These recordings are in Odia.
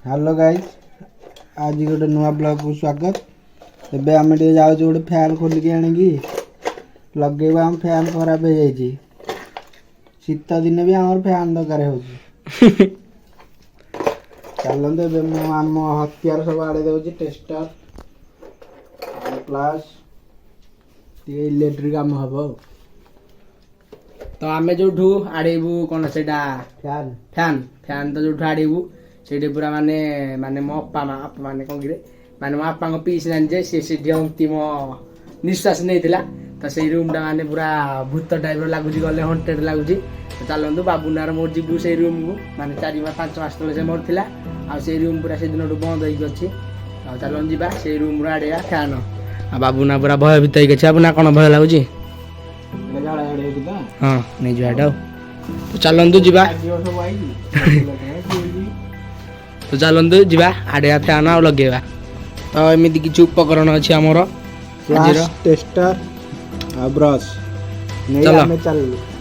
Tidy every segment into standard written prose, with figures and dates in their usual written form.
हेलो गाइस, आज गोटे नुआ ब्लॉग को स्वागत। एबे आम जाऊँ गोटे फैन खोलिक आनिकी लगेबा। हम फैन खराब हो जाइए, शीत दिन भी आम फैन दरकार हो। चलते आम हथियार सब आड़े दे टेस्टर प्लस इलेक्ट्रिक काम हम। तो आमे जो आड़ेबू कौन से फैन फैन फैन तो जो आड़ेबू से पूरा माने माने मो अपा माने कौन कि माने मो आपा पीस जान जे से अंतिम निश्वास नहीं थिला। तो से रूम टा माने पूरा भूत टाइप लगुच गले हंटेड लगुच। तो चलतु बाबूनार मोर जीवु से रूम को माने 4-5 मास तले से मोर थिला आ से रूम पूरा से दिन बंद होइक अछि। आ चलन जीवा से रूम रो आड़ेया फैन आ बाबूना पूरा भयभीत होइक अछि। आपना कोन भय लागुची? हाँ नहीं जाटा तो चलतु जीवा तो चलतु जीवा आड़िया फैन आ लगेगा। तो एमती किसी उपकरण अच्छी आमर टेस्टर ब्रश चलो चल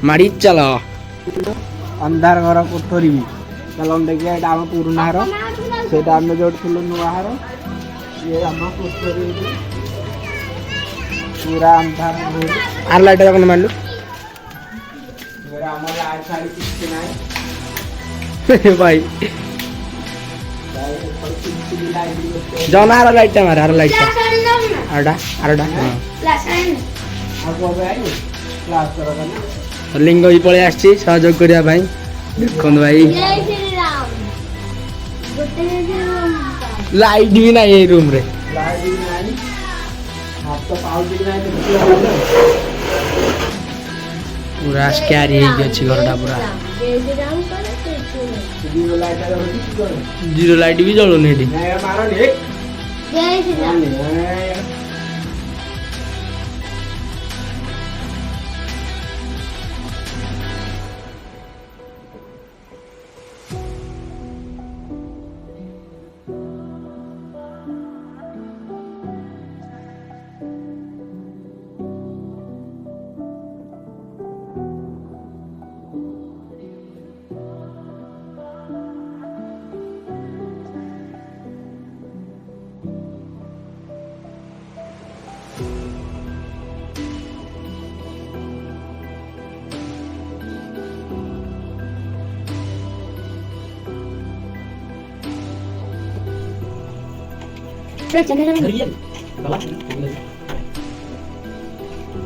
माड़ी चल अंधार घर कोठरी चल देखिए ये आम पुराना घर से जो नुआ घर ये आम कोठरी पूरा अंधार आर लाइट कौन मारलु भाई जौन आर लाइट मारे आर लाइट आरडा आरडा लिंग भी पलि आसी सहयोग करने देखो भाई लाइट भी ना ये रूम रे पूरा स्क्यारी अच्छी घरटा पूरा जीरो लाइट भी जलुनी एठी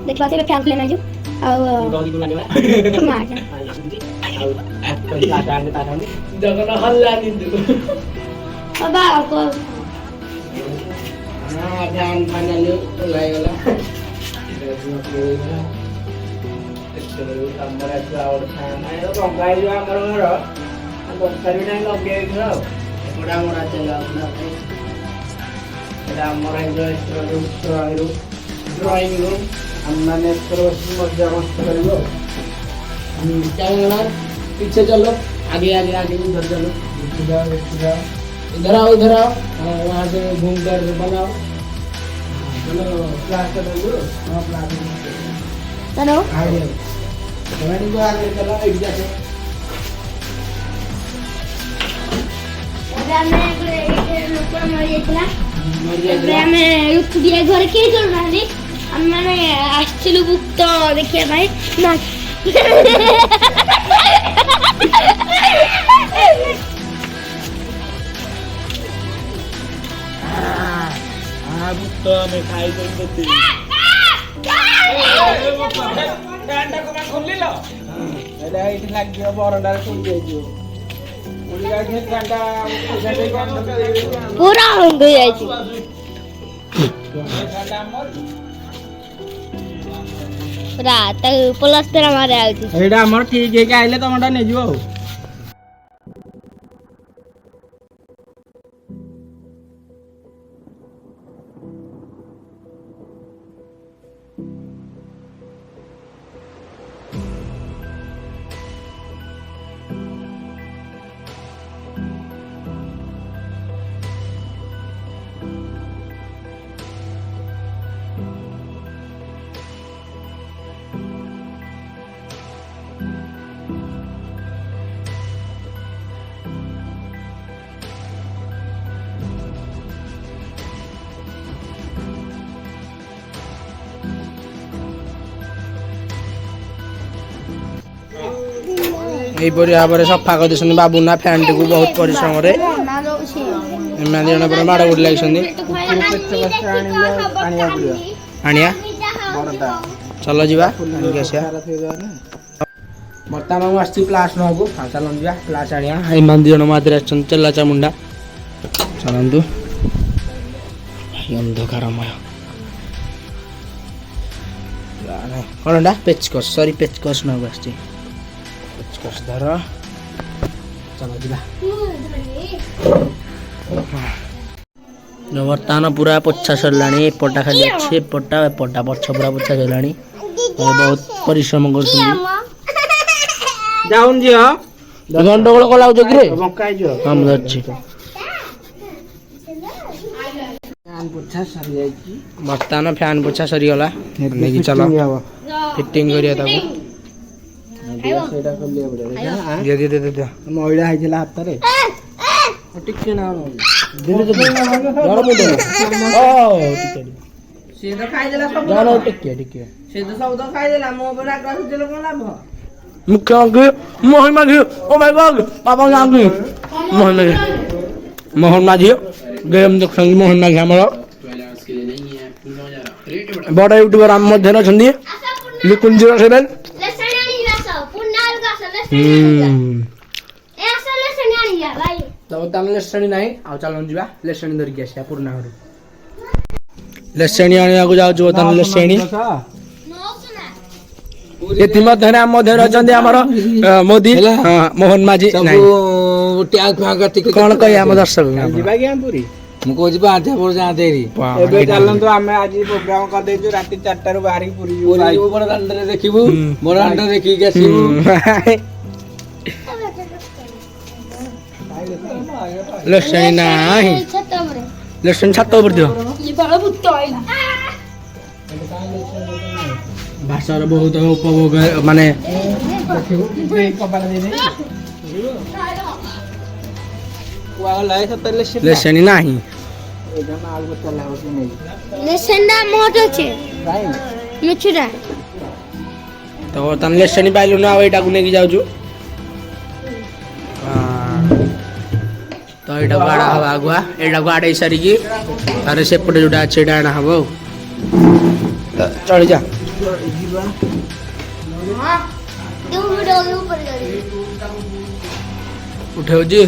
देखला से फैन लेना जो जगन हल्ला निंदु बाबा को ध्यान फाइनल लागला ड्राइंग रूम हमने मजा मस्त कर पीछे चलो आगे आगे आगे उधर चलो इधर आओ वहाँ से घूम कर बनाओ चलो प्लास्टर चलो आगे चलो एक जाके ଆମେ ରୁଖୁଡ଼ିଆ ଘରେ କେହି ଚଳୁନାହାନ୍ତି। ଆମେମାନେ ଆସିଥିଲୁ ଭୂତ ଦେଖିବା ପାଇଁ ନା भूत ଆମେ ଖାଇଛନ୍ତି ଖୋଲିଲ ଏଇଟା ଏଇଠି ଲାଗିବ ବରଣ୍ଡାରେ ଖୋଲି ଯାଇଯିବ ପୁରା ରଙ୍ଗ ଯାଇଛି ପୁରା ତାକୁ ପ୍ଲାଷ୍ଟର ମାରା ହେଉଛି। ଏଇଟା ଆମର ଠିକ ହେଇକି ଆଇଲେ ତମଟା ନେଇଯିବ ଆଉ। ଏହିପରି ଭାବରେ ସଫା କରିଦେଇଛନ୍ତି ବାବୁନା ଫ୍ୟାନ୍ଟିକୁ ବହୁତ ପରିଶ୍ରମରେ। ଏମାନେ ଜଣେ ପୁରା ମାଡ଼ ଗୋଡ଼ି ଲାଗିଛନ୍ତି। ଆଣିଆ ଚାଲ ଯିବା ଆଣିକି ଆସିବା। ବର୍ତ୍ତମାନ ମୁଁ ଆସିଛି ପ୍ଲାସ୍ ନେବାକୁ। ଚାଲନ୍ତୁ ଯିବା ପ୍ଲାସ୍ ଆଣିବା। ଏମାନେ ଦୁଇ ଜଣ ମାତରେ ଆସିଛନ୍ତି ଚେଲା ଚାମୁଣ୍ଡା। ଚାଲନ୍ତୁ ଅନ୍ଧକାରମୟ କ'ଣ ଏଟା ପେଚକସ୍ ସରି ପେଚକସ୍ ନେବାକୁ ଆସିଛି। ପେଚକସ୍ ଧର ଚାଲ ଯିବା। ବର୍ତ୍ତମାନ ପୁରା ପୋଛା ସରିଲାଣି। ଏପଟା ଖାଲି ଅଛି ଏପଟା ପଛ ପୁରା ପୋଛା ସରିଲାଣି। ବହୁତ ପରିଶ୍ରମ କରୁଛନ୍ତି। ଯାଉନି ଝିଅ ଗଣ୍ଡଗୋଳ କଲାଉଛ କିରେ? ବଙ୍କା ହେଇଯିବ। ହଁ ମୁଁ ଧରିଛି। ପୋଛା ସରିଯାଇଛି। ବର୍ତ୍ତମାନ ଫ୍ୟାନ୍ ପୋଛା ସରିଗଲା। ନେଇକି ଚାଲ ଫିଟିଂ କରିବା ତାକୁ। ସେଇଟା ଖୋଲିବାକୁ ପଡ଼ିବ। ଦିଅ ଦିଅ ଦିଅ ଦିଅ। ମଇଳା ହେଇଥିଲା ହାତରେ ଟିକେ ନା ମୁଖ୍ୟମନ୍ତ୍ରୀ ମୋହନ ମାଝୀ। ଓ ମାଇ ଗଡ୍ ବାପା ଯାଆନ୍ତି ମୋହନ ମାଝୀ। ମୋହନ ମାଝୀ ଗେମ୍ ଦେଖୁଛନ୍ତି। ମୋହନ ମାଝୀ ଆମର ବଡ଼ ୟୁଟ୍ୟୁବର ଆମ ମଧ୍ୟରେ ଅଛନ୍ତି ଲିକୁନ 07। ତ ତାହେଲେ ଲେସେଣି ନାହିଁ ଆଉ ଚାଲନ୍ତୁ ଯିବା ଲେସେଣି ଧରିକି ଆସିବା ପୁରୁଣା ଘରୁ। ଲେସେଣି ଆଣିବାକୁ ଯାଉଛୁ ବର୍ତ୍ତମାନ ଲେସେଣି। ଏଥିମଧ୍ୟରେ ଆମ ମଧ୍ୟରେ ଅଛନ୍ତି ଆମର ମୋଦି ମୋହନ ମାଝୀ। କ'ଣ କହିବା ଆମ ଦର୍ଶକ? ଯିବା କି ଆମେ ପୁରୀ? ମୁଁ କହୁଛି ବାହାରିବା ପରେ ଯାଆନ୍ତେ ହେରି। ଏବେ ଚାଲନ୍ତୁ ଆମେ ଆଜି ପ୍ରୋଗ୍ରାମ କରିଦେଇଛୁ ରାତି 4ଟାରୁ ବାହାରିକି ପୁରୀ ଯିବୁ। ପୁରୀ ଯିବୁ ବଡ଼ ଦାଣ୍ଡରେ ଦେଖିବୁ। ବଡ଼ ଦାଣ୍ଡରେ ଦେଖିକି ଆସିବୁ। ଲେସେଣି ନାହିଁ। ଲେସେଣି ଛାତ ଉପରେ ଥିବ। ଭାଷାର ବହୁତ ଉପଭୋଗ ମାନେ ଲେସେଣି ନାହିଁ। ତ ବର୍ତ୍ତମାନ ଲେସେଣି ପାଇଲୁନୁ ଆଉ ଏଇଟାକୁ ନେଇକି ଯାଉଛୁ। ତ ଏଇଟାକୁ ଆଡ଼ା ହବ ଆଗୁଆ। ଏଇଟାକୁ ଆଡ଼େଇ ସାରିକି ତାରେ ସେପଟେ ଯୋଉଟା ଅଛି ଏଇଟା ଆଣା ହବ ଆଉ। ଚଳିଯା ଉଠଉଛି।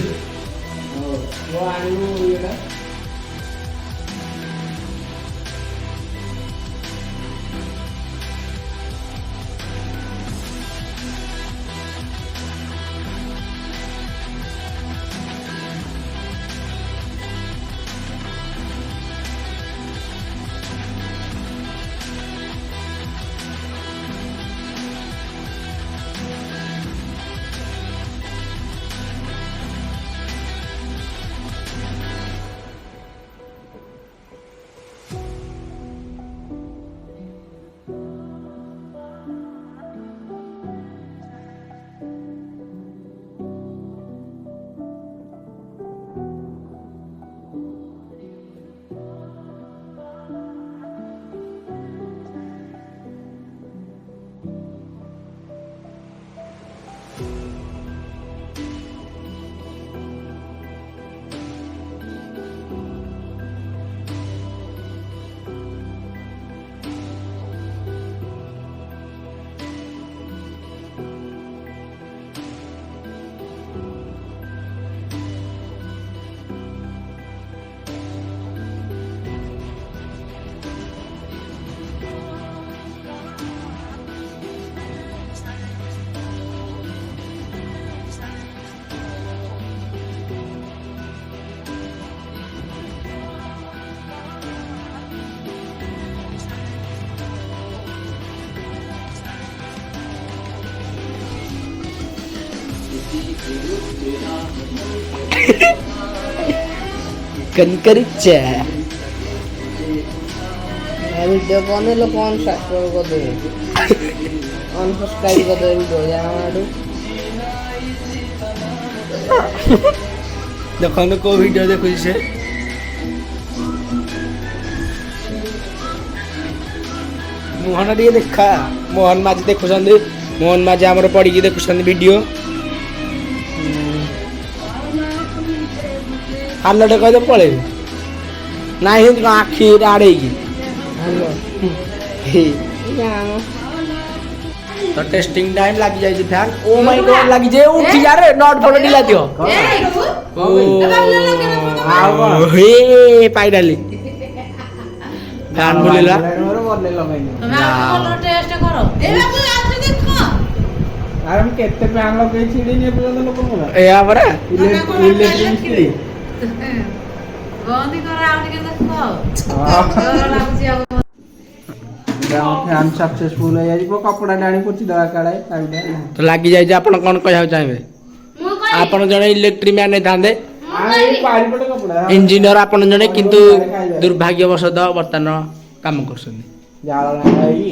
कनकरिचा वीडियो कौन लोग कौन सब्सक्राइब कर दे अनसब्सक्राइब कर दे वीडियो यार देखो को वीडियो देखो से मोहन टे देखा मोहन माझी देखुं मोहन माझी आमर पड़ी देखुं वीडियो ହାଲଟେ କହିଦେ ପଳେଇବେ ନାଇଁ ସେମିତି କଣ ଆଖି ଆଡ଼େଇକି ତ ଟେଷ୍ଟିଂ ଟାଇମ୍ ଲାଗି ଯାଇଛି ଫ୍ୟାନ୍ ଓ ମାଇ ଗଡ୍ ଲାଗି ଯେ ଉଠି ଯା ରେ ନଟ୍ ଫଟ ଢିଲା ଦିଅ ହେ ପାଇଡାଲି ଫ୍ୟାନ୍ ବୁଲିଲା ଆରେ ମୁଁ କେତେ ଫ୍ୟାନ୍ ଲଗେଇ ଛିଡ଼ିନି ଏପର୍ଯ୍ୟନ୍ତ ଲୋକଙ୍କର ଏୟା ପରା ଇଲେକ୍ଟ୍ରିକ୍ ମିସ୍ତ୍ରୀ ଫ୍ୟାନ୍ ସକ୍ସେସଫୁଲ ହେଇଯିବ କପଡ଼ାଟା ଆଣି ପୋଛି ଦେବା କାଳେ ତ ଲାଗି ଯାଇଛି ଆପଣ କ'ଣ କହିବାକୁ ଚାହିଁବେ ଆପଣ ଜଣେ ଇଲେକ୍ଟ୍ରିକ୍ ମ୍ୟାନ୍ ହେଇଥାନ୍ତେ ପାରିପଟେ କପଡ଼ା ଇଞ୍ଜିନିୟର ଆପଣ ଜଣେ କିନ୍ତୁ ଦୁର୍ଭାଗ୍ୟବଶତଃ ବର୍ତ୍ତମାନ କାମ କରୁଛନ୍ତି ଜାଳ ହେଇକି